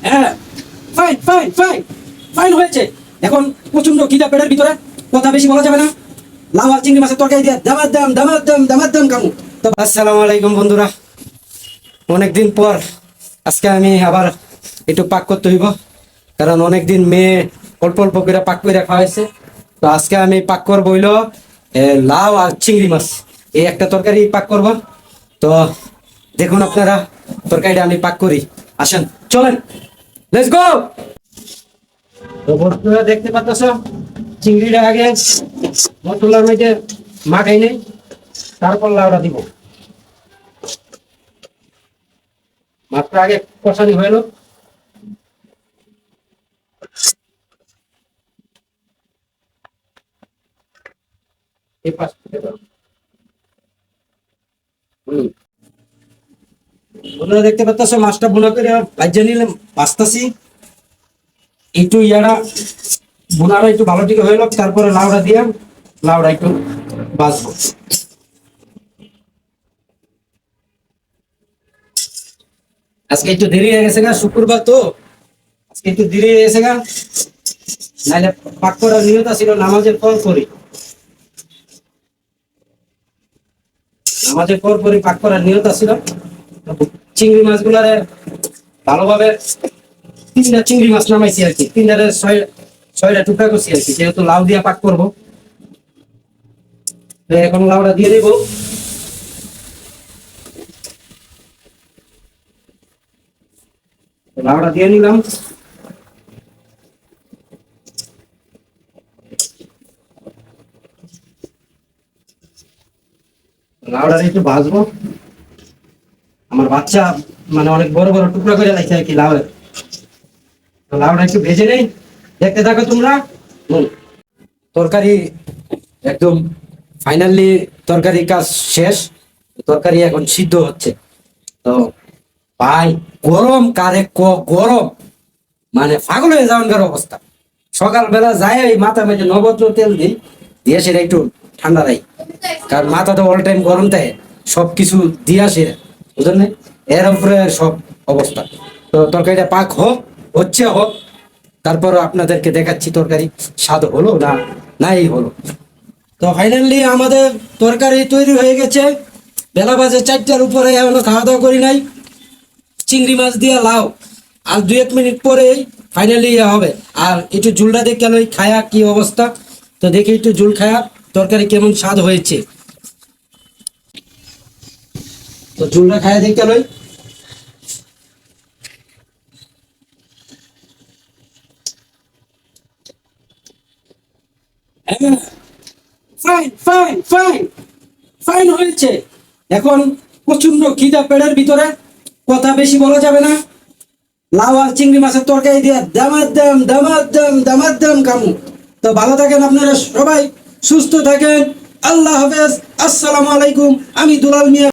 হ্যাঁ, fine fine fine fine হয়েছে। এখন প্রচন্ড খিদা পেটের ভিতরে, কথা বেশি বলা যাবে না। লাউ আর চিংড়ি মাছের তরকারি দিয়ে দামার দাম কামু। তো আসসালামু আলাইকুম বন্ধুরা, অনেকদিন পর আজকে আমি আবার একটু পাক করতে হইব, কারণ অনেকদিন মেয়ে অল্প অল্প করে পাক করে খাওয়াইছে। তো আজকে আমি পাক করবো হইলো লাউ আর চিংড়ি মাছ, এই একটা তরকারি পাক করব। তো দেখুন আপনারা তরকারিটা আমি পাক করি, আসেন চলেন, লেটস গো। তো বন্ধুরা দেখতে পাচ্ছ, চিংড়িটা আগে মশলার মধ্যে মাখাই নেই, তারপর লাউটা দিব। মাছটা আগে কষানি হইলো। এই পাশ থেকে দাও। বন্ধুরা দেখতে পাচ্ছ, মাছটা বুনা করে ভাজা নিলাম, বাঁচতাছি একটু ইয়ারা বোনারা একটু ভালো দিকে হয়ে গেল, তারপরে লাউটা দিয়ে লাউটা একটু বাঁচবো। আজকে একটু দেরি হয়ে গেছে গা, শুক্রবার তো আজকে একটু দেরি হয়ে গেছে গা, নাইলে পাক করার নিয়ত ছিল নামাজের পর করি, নামাজের পর পরই পাক করার নিয়ত ছিল। চিংড়ি মাছগুলারে ভালোভাবে তিনটা চিংড়ি মাছ নামাইছি আর কি, তিনটারে ছয়টা টুকরা করছি আর কি, যেহেতু লাউ দিয়া পাক করবো। তো এখন লাউটা দিয়ে দিব। লাউটা দিয়ে নিলাম। লাউটা একটু ভাজবো, আমার বাচ্চা মানে অনেক বড় বড় টুকরা করে লাগছে আর কি লাউয়ের। তো লাউটা একটু ভেজে নেই, দেখতে থাকো তোমরা। তরকারি একদম ফাইনালি তরকারি কাজ শেষ, তরকারি এখন সিদ্ধ হচ্ছে। তো ভাই গরম কারে গরম, মানে পাগল হয়ে যাওয়ার অবস্থা। সকালবেলা যায় এই মাথা মেঝে নবদ্র তেল দিই, দিয়ে সেটা একটু ঠান্ডা দেয়, কারণ মাথা তো অল টাইম গরম থাকে, সবকিছু দিয়ে আসে, বুঝলেন না? এর উপরে সব অবস্থা। তো তরকারিটা পাক হোক, তারপর আপনাদেরকে দেখাচ্ছি তরকারি স্বাদ হলো না নাই হলো। তো ফাইনালি আমাদের তরকারি তৈরি হয়ে গেছে, বেলা বাজে 4টার উপরে, এখনো খাওয়া দাওয়া করি নাই। চিংড়ি মাছ দিয়ে লাউ, আর 2-1 মিনিট পরেই ফাইনালি হবে। আর একটু ঝুলটা দেখে লই খায়া কি অবস্থা, তো দেখি একটু ঝুল খায়া তরকারি কেমন স্বাদ হয়েছে। তো ঝুলটা খায়া দেখে লই। ফাইন ফাইন ফাইন ফাইন হয়েছে। এখন প্রচন্ড খিদা পেটের ভিতরে, কথা বেশি বলা যাবে না। লাউ আর চিংড়ি মাছের তরকারি দিয়ে দামার দাম কামু। তো ভালো থাকেন আপনারা সবাই, সুস্থ থাকেন, আল্লাহ হাফেজ, আসসালামু আলাইকুম। আমি দুলাল মিয়া।